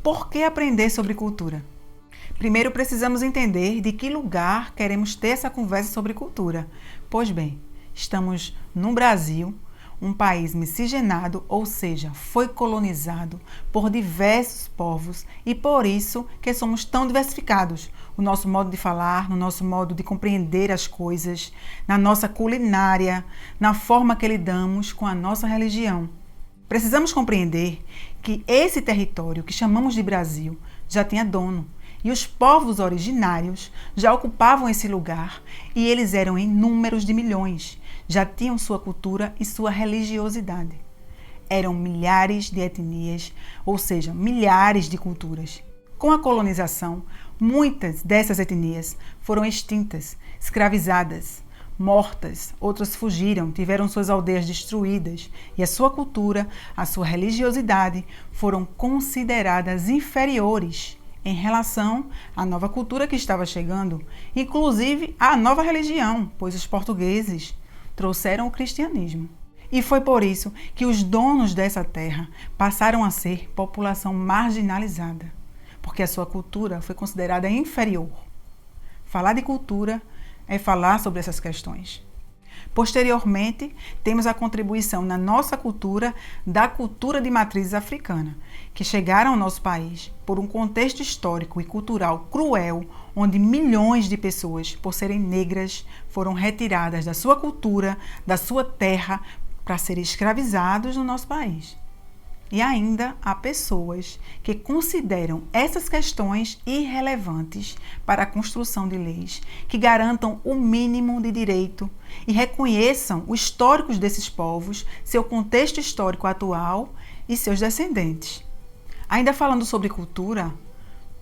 por que aprender sobre cultura? Primeiro precisamos entender de que lugar queremos ter essa conversa sobre cultura. Pois bem, estamos no Brasil, um país miscigenado, ou seja, foi colonizado por diversos povos e por isso que somos tão diversificados. O nosso modo de falar, no nosso modo de compreender as coisas, na nossa culinária, na forma que lidamos com a nossa religião. Precisamos compreender que esse território que chamamos de Brasil já tinha dono. E os povos originários já ocupavam esse lugar e eles eram em números de milhões, já tinham sua cultura e sua religiosidade. Eram milhares de etnias, ou seja, milhares de culturas. Com a colonização, muitas dessas etnias foram extintas, escravizadas, mortas, outras fugiram, tiveram suas aldeias destruídas e a sua cultura, a sua religiosidade foram consideradas inferiores em relação à nova cultura que estava chegando, inclusive à nova religião, pois os portugueses trouxeram o cristianismo. E foi por isso que os donos dessa terra passaram a ser população marginalizada, porque a sua cultura foi considerada inferior. Falar de cultura é falar sobre essas questões. Posteriormente, temos a contribuição na nossa cultura da cultura de matriz africana, que chegaram ao nosso país por um contexto histórico e cultural cruel, onde milhões de pessoas, por serem negras, foram retiradas da sua cultura, da sua terra, para serem escravizados no nosso país. E ainda há pessoas que consideram essas questões irrelevantes para a construção de leis que garantam o mínimo de direito e reconheçam os históricos desses povos, seu contexto histórico atual e seus descendentes. Ainda falando sobre cultura,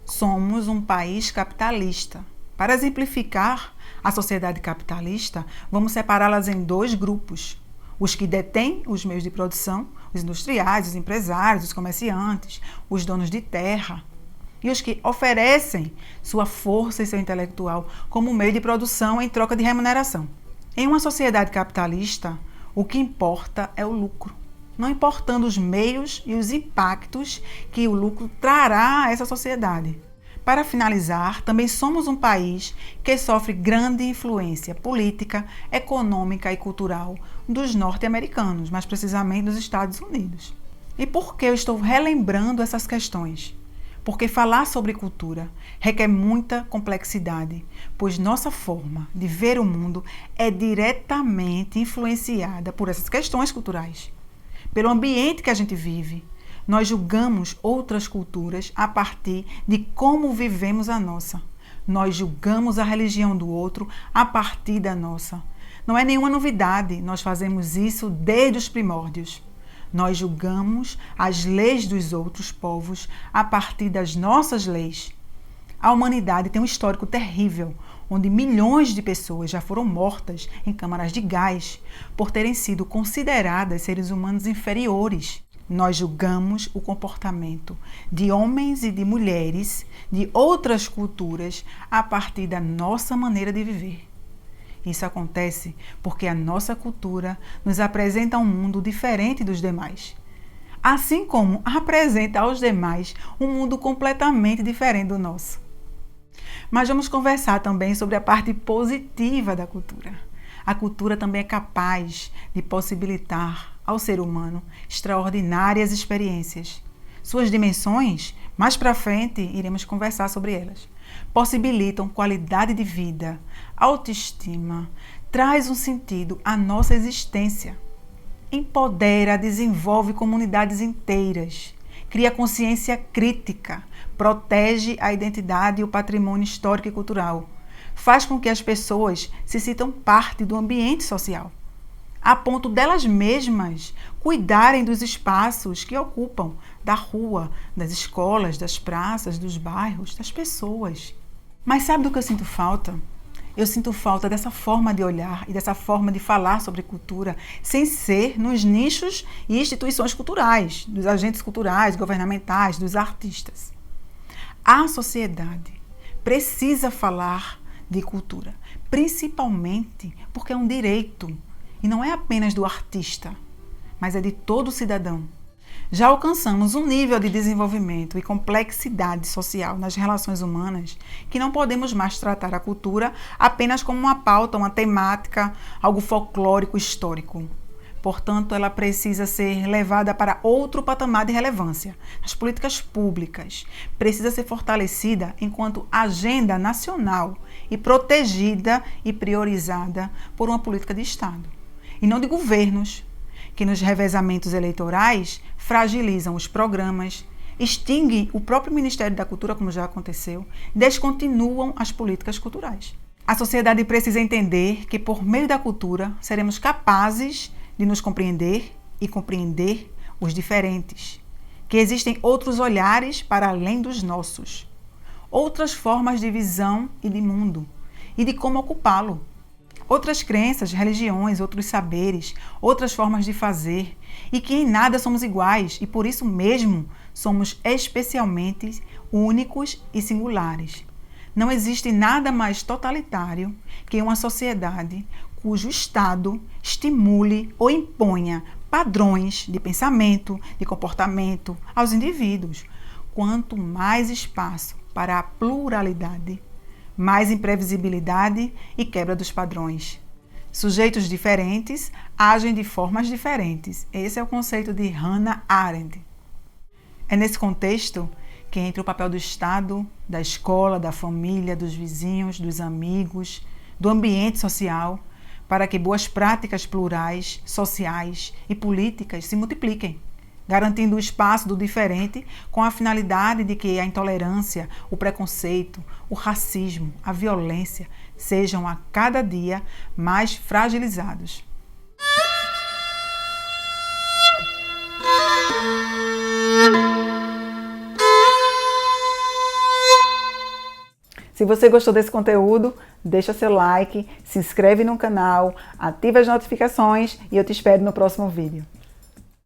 somos um país capitalista. Para exemplificar a sociedade capitalista, vamos separá-las em dois grupos. Os que detêm os meios de produção, os industriais, os empresários, os comerciantes, os donos de terra, e os que oferecem sua força e seu intelectual como meio de produção em troca de remuneração. Em uma sociedade capitalista, o que importa é o lucro, não importando os meios e os impactos que o lucro trará a essa sociedade. Para finalizar, também somos um país que sofre grande influência política, econômica e cultural dos norte-americanos, mais precisamente dos Estados Unidos. E por que eu estou relembrando essas questões? Porque falar sobre cultura requer muita complexidade, pois nossa forma de ver o mundo é diretamente influenciada por essas questões culturais, pelo ambiente que a gente vive. Nós julgamos outras culturas a partir de como vivemos a nossa. Nós julgamos a religião do outro a partir da nossa. Não é nenhuma novidade, nós fazemos isso desde os primórdios. Nós julgamos as leis dos outros povos a partir das nossas leis. A humanidade tem um histórico terrível, onde milhões de pessoas já foram mortas em câmaras de gás por terem sido consideradas seres humanos inferiores. Nós julgamos o comportamento de homens e de mulheres de outras culturas a partir da nossa maneira de viver. Isso acontece porque a nossa cultura nos apresenta um mundo diferente dos demais, assim como apresenta aos demais um mundo completamente diferente do nosso. Mas vamos conversar também sobre a parte positiva da cultura. A cultura também é capaz de possibilitar ao ser humano extraordinárias experiências. Suas dimensões, mais para frente, iremos conversar sobre elas. Possibilitam qualidade de vida, autoestima, traz um sentido à nossa existência. Empodera, desenvolve comunidades inteiras, cria consciência crítica, protege a identidade e o patrimônio histórico e cultural. Faz com que as pessoas se sintam parte do ambiente social, a ponto delas mesmas cuidarem dos espaços que ocupam, da rua, das escolas, das praças, dos bairros, das pessoas. Mas sabe do que eu sinto falta? Eu sinto falta dessa forma de olhar e dessa forma de falar sobre cultura, sem ser nos nichos e instituições culturais, dos agentes culturais, governamentais, dos artistas. A sociedade precisa falar de cultura, principalmente porque é um direito e não é apenas do artista, mas é de todo cidadão. Já alcançamos um nível de desenvolvimento e complexidade social nas relações humanas que não podemos mais tratar a cultura apenas como uma pauta, uma temática, algo folclórico histórico. Portanto, ela precisa ser levada para outro patamar de relevância nas políticas públicas. Precisa ser fortalecida enquanto agenda nacional e protegida e priorizada por uma política de Estado, e não de governos, que nos revezamentos eleitorais fragilizam os programas, extinguem o próprio Ministério da Cultura, como já aconteceu, descontinuam as políticas culturais. A sociedade precisa entender que, por meio da cultura, seremos capazes de nos compreender e compreender os diferentes, que existem outros olhares para além dos nossos, outras formas de visão e de mundo, e de como ocupá-lo. Outras crenças, religiões, outros saberes, outras formas de fazer, e que em nada somos iguais e por isso mesmo somos especialmente únicos e singulares. Não existe nada mais totalitário que uma sociedade cujo Estado estimule ou imponha padrões de pensamento, de comportamento aos indivíduos. Quanto mais espaço para a pluralidade, mais imprevisibilidade e quebra dos padrões. Sujeitos diferentes agem de formas diferentes. Esse é o conceito de Hannah Arendt. É nesse contexto que entra o papel do Estado, da escola, da família, dos vizinhos, dos amigos, do ambiente social, para que boas práticas plurais, sociais e políticas se multipliquem, garantindo o espaço do diferente com a finalidade de que a intolerância, o preconceito, o racismo, a violência sejam a cada dia mais fragilizados. Se você gostou desse conteúdo, deixa seu like, se inscreve no canal, ativa as notificações e eu te espero no próximo vídeo.